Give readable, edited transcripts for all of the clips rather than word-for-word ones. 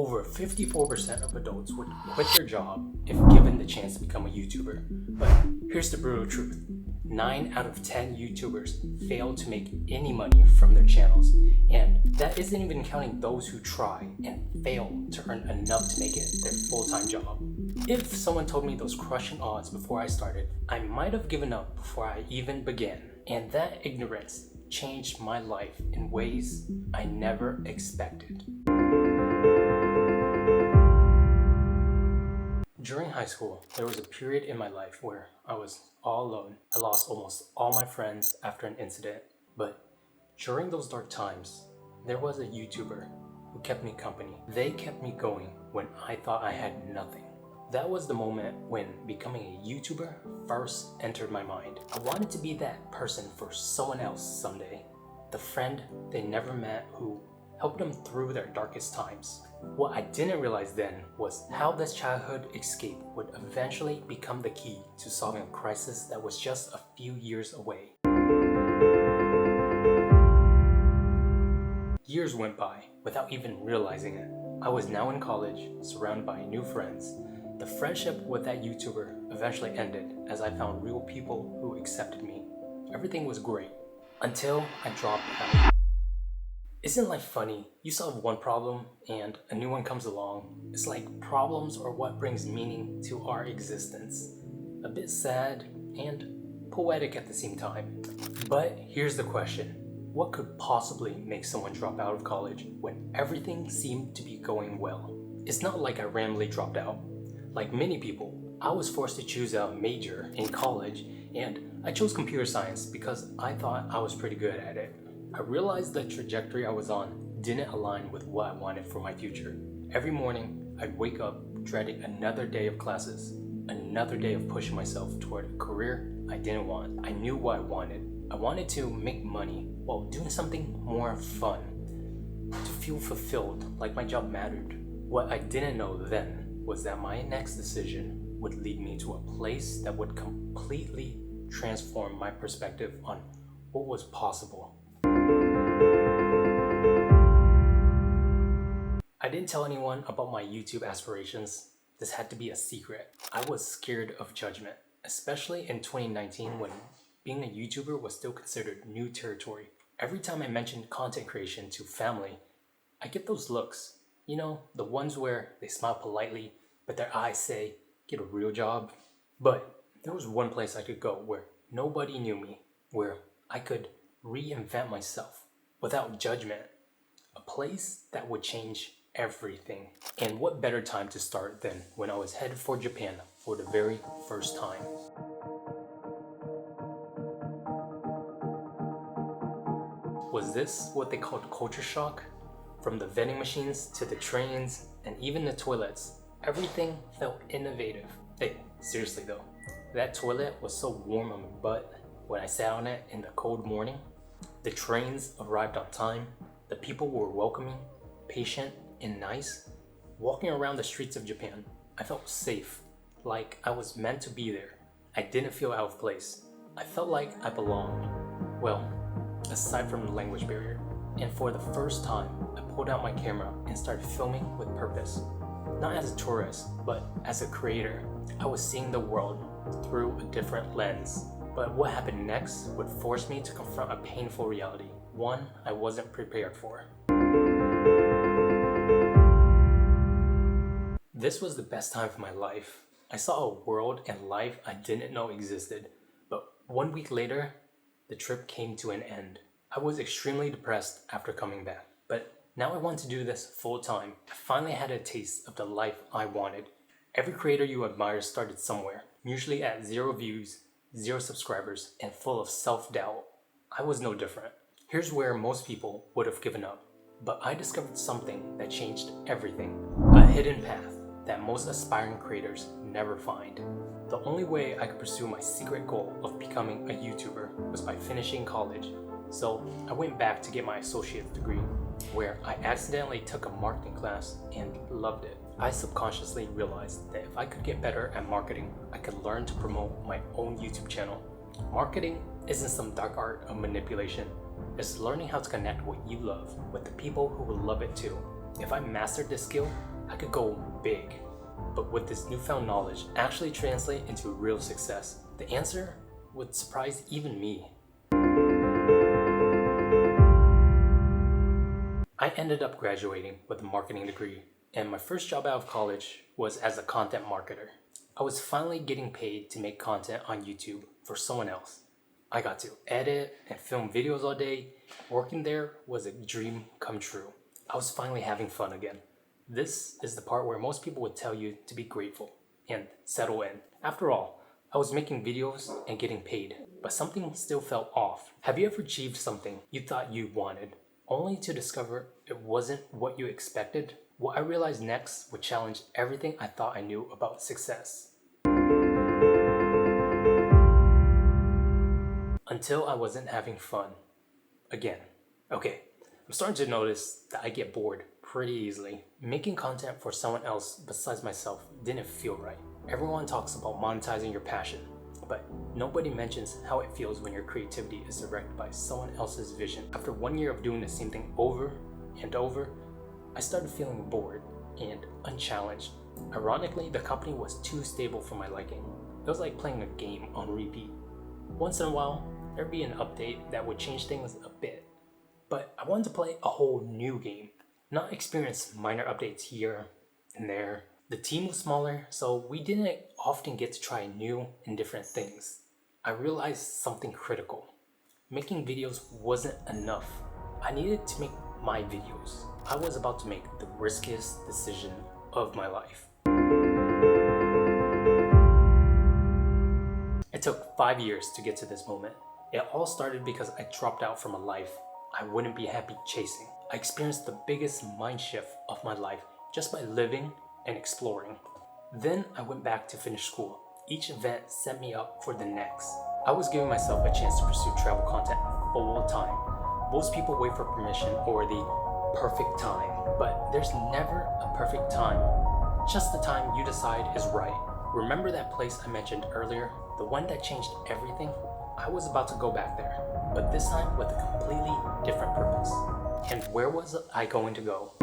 Over 54% of adults would quit their job if given the chance to become a YouTuber. But here's the brutal truth. 9 out of 10 YouTubers fail to make any money from their channels, and that isn't even counting those who try and fail to earn enough to make it their full-time job. If someone told me those crushing odds before I started, I might have given up before I even began, and that ignorance changed my life in ways I never expected. During high school, there was a period in my life where I was all alone. I lost almost all my friends after an incident, but during those dark times, there was a YouTuber who kept me company. They kept me going when I thought I had nothing. That was the moment when becoming a YouTuber first entered my mind. I wanted to be that person for someone else someday, the friend they never met who helped them through their darkest times. What I didn't realize then was how this childhood escape would eventually become the key to solving a crisis that was just a few years away. Years went by without even realizing it. I was now in college, surrounded by new friends. The friendship with that YouTuber eventually ended as I found real people who accepted me. Everything was great until I dropped out. Isn't life funny? You solve one problem and a new one comes along. It's like problems are what brings meaning to our existence. A bit sad and poetic at the same time. But here's the question. What could possibly make someone drop out of college when everything seemed to be going well? It's not like I randomly dropped out. Like many people, I was forced to choose a major in college, and I chose computer science because I thought I was pretty good at it. I realized the trajectory I was on didn't align with what I wanted for my future. Every morning, I'd wake up dreading another day of classes, another day of pushing myself toward a career I didn't want. I knew what I wanted. I wanted to make money while doing something more fun, to feel fulfilled, like my job mattered. What I didn't know then was that my next decision would lead me to a place that would completely transform my perspective on what was possible. I didn't tell anyone about my YouTube aspirations. This had to be a secret. I was scared of judgment, especially in 2019 when being a YouTuber was still considered new territory. Every time I mentioned content creation to family, I get those looks. You know, the ones where they smile politely, but their eyes say, "Get a real job." But there was one place I could go where nobody knew me, where I could reinvent myself without judgment. A place that would change everything. And what better time to start than when I was headed for Japan for the very first time. Was this what they called culture shock? From the vending machines to the trains and even the toilets, everything felt innovative. Hey, seriously though, that toilet was so warm on my butt when I sat on it in the cold morning. The trains arrived on time. The people were welcoming, patient, and nice. Walking around the streets of Japan, I felt safe, like I was meant to be there. I didn't feel out of place. I felt like I belonged. Well, aside from the language barrier. And for the first time, I pulled out my camera and started filming with purpose. Not as a tourist, but as a creator. I was seeing the world through a different lens. But what happened next would force me to confront a painful reality, one I wasn't prepared for. This was the best time of my life. I saw a world and life I didn't know existed. But 1 week later, the trip came to an end. I was extremely depressed after coming back. But now I want to do this full time. I finally had a taste of the life I wanted. Every creator you admire started somewhere, usually at 0 views, 0 subscribers, and full of self-doubt. I was no different. Here's where most people would have given up. But I discovered something that changed everything. A hidden path that most aspiring creators never find. The only way I could pursue my secret goal of becoming a YouTuber was by finishing college. So I went back to get my associate's degree, where I accidentally took a marketing class and loved it. I subconsciously realized that if I could get better at marketing, I could learn to promote my own YouTube channel. Marketing isn't some dark art of manipulation. It's learning how to connect what you love with the people who will love it too. If I mastered this skill, I could go big, but would this newfound knowledge actually translate into real success? The answer would surprise even me. I ended up graduating with a marketing degree, and my first job out of college was as a content marketer. I was finally getting paid to make content on YouTube for someone else. I got to edit and film videos all day. Working there was a dream come true. I was finally having fun again. This is the part where most people would tell you to be grateful and settle in. After all, I was making videos and getting paid, but something still felt off. Have you ever achieved something you thought you wanted, only to discover it wasn't what you expected? What I realized next would challenge everything I thought I knew about success. Until I wasn't having fun again. Okay, I'm starting to notice that I get bored pretty easily. Making content for someone else besides myself didn't feel right. Everyone talks about monetizing your passion, but nobody mentions how it feels when your creativity is directed by someone else's vision. After 1 year of doing the same thing over and over, I started feeling bored and unchallenged. Ironically, the company was too stable for my liking. It was like playing a game on repeat. Once in a while, there'd be an update that would change things a bit. But I wanted to play a whole new game, not experience minor updates here and there. The team was smaller, so we didn't often get to try new and different things. I realized something critical. Making videos wasn't enough. I needed to make my videos. I was about to make the riskiest decision of my life. It took 5 years to get to this moment. It all started because I dropped out from a life I wouldn't be happy chasing. I experienced the biggest mind shift of my life just by living and exploring. Then I went back to finish school. Each event set me up for the next. I was giving myself a chance to pursue travel content full time. Most people wait for permission or the perfect time, but there's never a perfect time. Just the time you decide is right. Remember that place I mentioned earlier? The one that changed everything? I was about to go back there, but this time with a completely different purpose. And where was I going to go?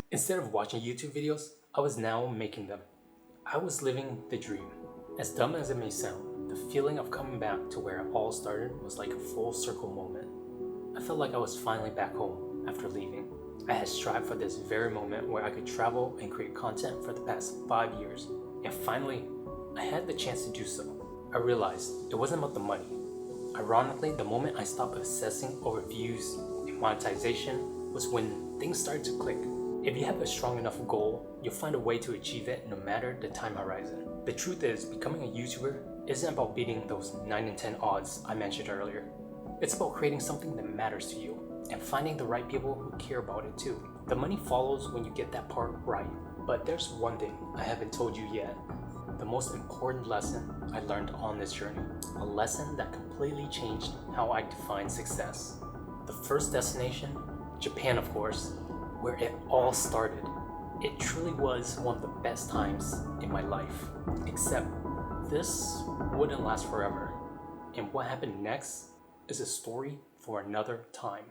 Instead of watching YouTube videos, I was now making them. I was living the dream. As dumb as it may sound, the feeling of coming back to where it all started was like a full circle moment. I felt like I was finally back home after leaving. I had strived for this very moment where I could travel and create content for the past 5 years, and finally, I had the chance to do so. I realized it wasn't about the money. Ironically, the moment I stopped obsessing over views and monetization was when things started to click. If you have a strong enough goal, you'll find a way to achieve it no matter the time horizon. The truth is, becoming a YouTuber isn't about beating those 9 in 10 odds I mentioned earlier. It's about creating something that matters to you and finding the right people who care about it too. The money follows when you get that part right. But there's one thing I haven't told you yet. The most important lesson I learned on this journey. A lesson that completely changed how I define success. The first destination, Japan of course, where it all started. It truly was one of the best times in my life. Except this wouldn't last forever. And what happened next is a story for another time.